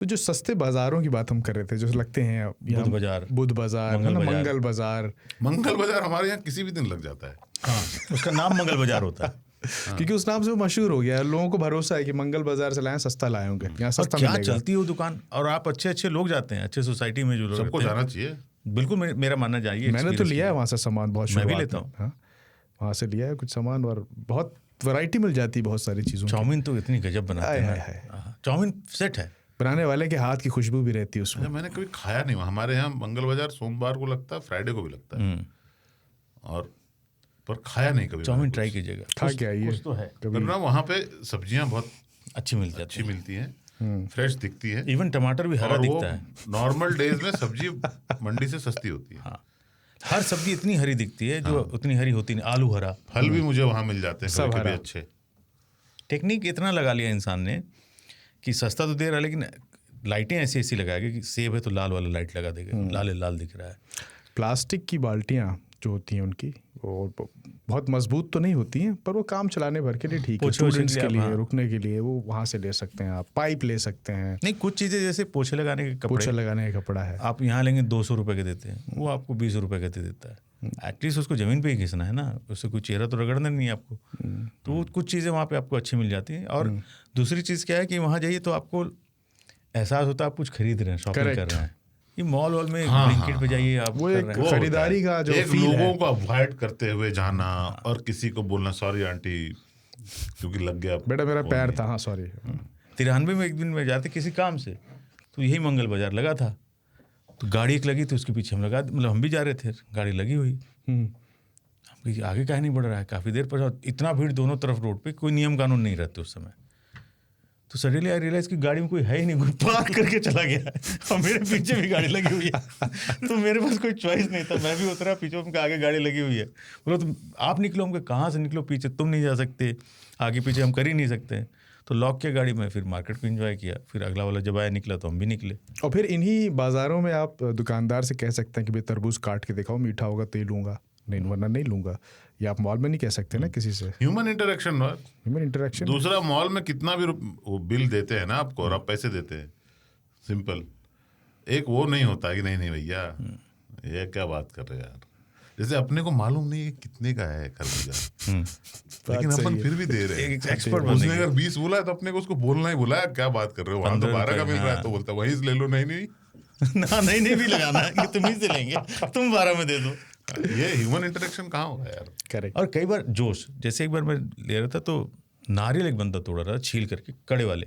तो जो सस्ते बाजारों की बात हम कर रहे थे, जो लगते हैं बुध बाजार, बुध बाजार, मंगल बाजार। मंगल बाजार हमारे यहाँ किसी भी दिन लग जाता है। हाँ, उसका नाम मंगल बाजार होता है क्योंकि उस नाम से वो मशहूर हो गया है, लोगों को भरोसा है कि मंगल बाजार से लाए सस्ता लाए होंगे, यहाँ सस्ता क्या मिलेगा। चलती है वो दुकान, और आप अच्छे लोग जाते हैं, अच्छे सोसाइटी में जो लोग सबको जाना चाहिए। बिल्कुल, मेरा मानना चाहिए। मैंने तो लिया है वहाँ से सामान, बहुत मैं भी लेता हूँ। हाँ, वहाँ से लिया है कुछ सामान, और बहुत वैरायटी मिल जाती है बहुत सारी चीज़ों। चाउमीन तो इतनी गजब बनाते हैं, चाउमीन सेट है, बनाने वाले के हाथ की खुशबू भी रहती है उसमें। मैंने कभी खाया नहीं। हमारे यहाँ मंगल बाजार सोमवार को लगता है, फ्राइडे को भी लगता है, और पर खाया नहीं कभी। चाउमीन ट्राई कीजिएगा, खा के आइए। कुछ तो है। पर ना वहाँ पे सब्जियाँ बहुत अच्छी मिलती हैं, फ्रेश दिखती है। इवन टमाटर भी हरा दिखता है। नॉर्मल डेज में सब्जी मंडी से सस्ती होती है। हाँ, हर सब्जी इतनी हरी दिखती है जो उतनी हरी होती नहीं। आलू हरा, फल भी मुझे वहाँ मिल जाते हैं सब कभी हरा। अच्छे। टेक्निक इतना लगा लिया इंसान ने कि सस्ता तो दे रहा है, लेकिन लाइटें ऐसी लगाएगा कि सेब है तो लाल वाला लाइट लगा देगा, लाल दिख रहा है। प्लास्टिक की बाल्टियाँ जो होती हैं उनकी, वो बहुत मजबूत तो नहीं होती हैं, पर वो काम चलाने भर के लिए ठीक है। स्टूडेंट्स के लिए, रुकने के लिए वो वहाँ से ले सकते हैं आप। पाइप ले सकते हैं। नहीं, कुछ चीज़ें जैसे पोछे लगाने के कपड़े, पोछा लगाने का कपड़ा है, आप यहाँ लेंगे 200 रुपये के देते हैं, वो आपको 20 रुपये के दे देता है। एटलीस्ट उसको ज़मीन पे ही घिसना है ना, उससे कोई चेहरा तो रगड़ना नहीं है आपको। तो कुछ चीज़ें वहाँ पे आपको अच्छी मिल जाती हैं। और दूसरी चीज़ क्या है कि वहाँ जाइए तो आपको एहसास होता है आप कुछ खरीद रहे हैं, शॉपिंग कर रहे हैं। ये मॉल में ब्लिंकिट पे जाइए, आप वो एक खरीदारी का जो एक लोगों को अवॉइड करते हुए जाना, और किसी को बोलना सॉरी आंटी क्योंकि लग गया बेटा मेरा पैर था, हाँ सॉरी। 93 में एक दिन में जाते किसी काम से, तो यही मंगल बाजार लगा था, तो गाड़ी एक लगी थी, उसके पीछे हम लगा, मतलब हम भी जा रहे थे, गाड़ी लगी हुई, हम आगे काहे नहीं बढ़ रहा है, काफ़ी देर पर इतना भीड़ दोनों तरफ रोड पे, कोई नियम कानून नहीं रहते उस समय। तो सडनली आई रियलाइज कि गाड़ी में कोई है ही नहीं, कोई पार्क करके चला गया है, और मेरे पीछे भी गाड़ी लगी हुई है। तो मेरे पास कोई चॉइस नहीं था, मैं भी उतरा, पीछे उनके आगे गाड़ी लगी हुई है। बोलो तो आप निकलो, हमको कहाँ से निकलो, पीछे तुम नहीं जा सकते, आगे पीछे हम कर ही नहीं सकते। तो लॉक किया गाड़ी में, फिर मार्केट को एंजॉय किया, फिर अगला वाला जब आया निकला तो हम भी निकले। और फिर इन्हीं बाज़ारों में आप दुकानदार से कह सकते हैं कि भाई तरबूज काट के दिखाओ, मीठा होगा तो ये लूँगा, नहीं वरना नहीं लूँगा। ये आप मॉल में नहीं कह सकते ना किसी से। Human interaction. दूसरा, मॉल में कितना भी वो बिल देते हैं ना आपको, और आप पैसे देते हैं, सिंपल। एक वो नहीं होता कि नहीं भैया ये क्या बात कर रहे हैं यार, जैसे अपने को मालूम नहीं है कितने का है खरबूजा, लेकिन अपन फिर भी दे रहे हैं। एक्सपर्ट उसने अगर 20 बोला है तो अपने को उसको बोलना ही बोला है, क्या बात कर रहे हो, वहां तो 12 का मिल रहा है, तो बोलता वहीं से ले लो। नहीं ना, नहीं भी लगाना है कि तुम ही से लेंगे, तुम 12 में दे दो। ये ह्यूमन इंटरेक्शन कहाँ हो रहा है यार। करेक्ट। और कई बार जोश, जैसे एक बार मैं ले रहा था तो नारियल एक बंदा तोड़ रहा था छील करके, कड़े वाले,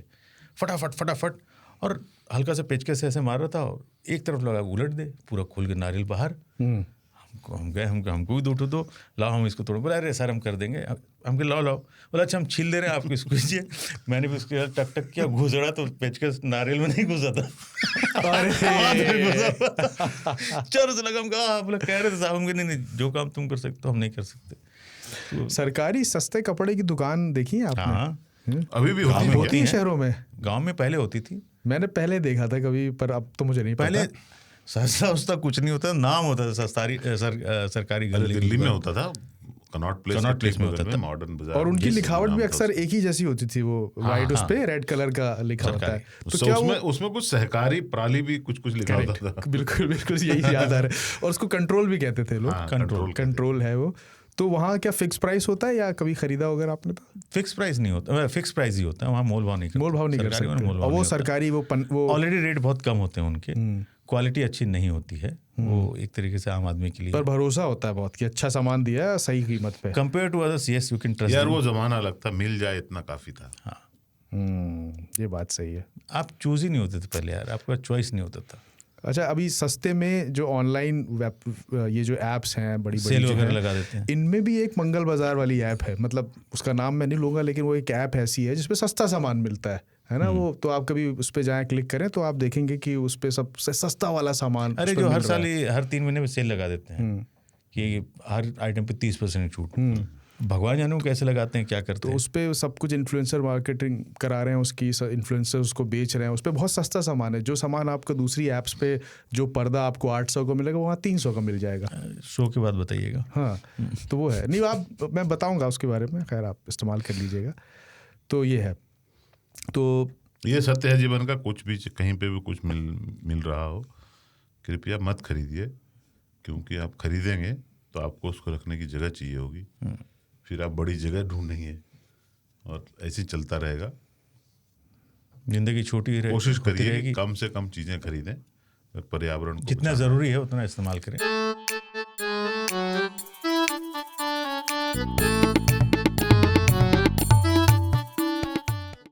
फटाफट, और हल्का सा पेचकस से ऐसे मार रहा था, और एक तरफ लगा उलट दे, पूरा खोल के नारियल बाहर। हम गए, हमको भी दो लाओ, हम इसको तोड़ो। बोला अरे सर हम कर देंगे। हम कहे लाओ। बोला अच्छा हम छील दे रहे हैं, आपको इसको कीजिए। मैंने भी उसके टक किया, घुसड़ा तो पेचकस नारियल में नहीं घुसा था, चलो से लगा। हम कहा, बोला कह रहे थे साहब, हम नहीं जो काम तुम कर सकते हो हम नहीं कर सकते। तो सरकारी सस्ते कपड़े की दुकान देखी है आपने? हाँ, अभी भी होती है शहरों में। गाँव में पहले होती थी, मैंने पहले देखा था कभी, पर अब तो मुझे नहीं पहले पता। सस्ता उसता कुछ नहीं होता, नाम होता था सरकारी गली। दिल्ली में होता था, कनॉट प्लेस में होता था, मॉडर्न बाजार। और उनकी लिखावट भी अक्सर एक ही जैसी होती थी, वो वाइट उस पे रेड कलर का लिखा होता है। तो क्या उसमें कुछ सहकारी प्राली भी कुछ लिखा होता था। बिल्कुल यही याद आ रहा है। और उसको कंट्रोल भी कहते थे लोग। कंट्रोल है वो। तो वहाँ क्या फिक्स प्राइस होता है या कभी खरीदा वगैरह आपने? तो फिक्स प्राइस नहीं होता, फिक्स प्राइस ही होता है वहाँ, मोल भाव नहीं कर सकते। और वो सरकारी वो ऑलरेडी रेट बहुत कम होते हैं उनके, क्वालिटी अच्छी नहीं होती है, वो एक तरीके से आम आदमी के लिए। पर भरोसा होता है बहुत कि अच्छा सामान दिया है सही कीमत पे। Compare to others, yes you can trust. यार वो जमाना अलग था, मिल जाए इतना काफी था। हाँ, ये बात सही है। आप चूज ही नहीं होते थे पहले यार, आपका चॉइस नहीं होता था। अच्छा, अभी सस्ते में जो ऑनलाइन ये जो ऐप्स हैं बड़ी सेल वगैरह लगा देते हैं, इनमें भी एक मंगल बाजार वाली ऐप है, मतलब उसका नाम मैं नहीं लूँगा, लेकिन वो एक ऐप ऐसी है जिसपे सस्ता सामान मिलता है ना। वो तो आप कभी उस पर जाएँ, क्लिक करें तो आप देखेंगे कि उस पर सबसे सस्ता वाला सामान। अरे जो हर साल हर 3 महीने में सेल लगा देते हैं कि हर आइटम पे 30% छूट। भगवान जाने को कैसे लगाते हैं, क्या करते हैं। तो उस पर सब कुछ इन्फ्लुएंसर मार्केटिंग करा रहे हैं, उसकी इन्फ्लुएंसर उसको बेच रहे हैं। उस पर बहुत सस्ता सामान है, जो सामान आपको दूसरी ऐप्स पे जो पर्दा आपको 800 का मिलेगा वहाँ 300 का मिल जाएगा। शो के बाद बताइएगा। हाँ, तो वो है नहीं, मैं बताऊँगा उसके बारे में, खैर आप इस्तेमाल कर लीजिएगा। तो ये है। तो ये सत्य है जीवन का। कुछ भी कहीं पे भी कुछ मिल रहा हो, कृपया मत खरीदिए, क्योंकि आप खरीदेंगे तो आपको उसको रखने की जगह चाहिए होगी, फिर आप बड़ी जगह ढूंढेंगे और ऐसे ही चलता रहेगा। जिंदगी छोटी रहे, कोशिश होती करिए रहेगी। कि कम से कम चीजें खरीदें, पर्यावरण को जितना बचाना। जरूरी है उतना इस्तेमाल करें।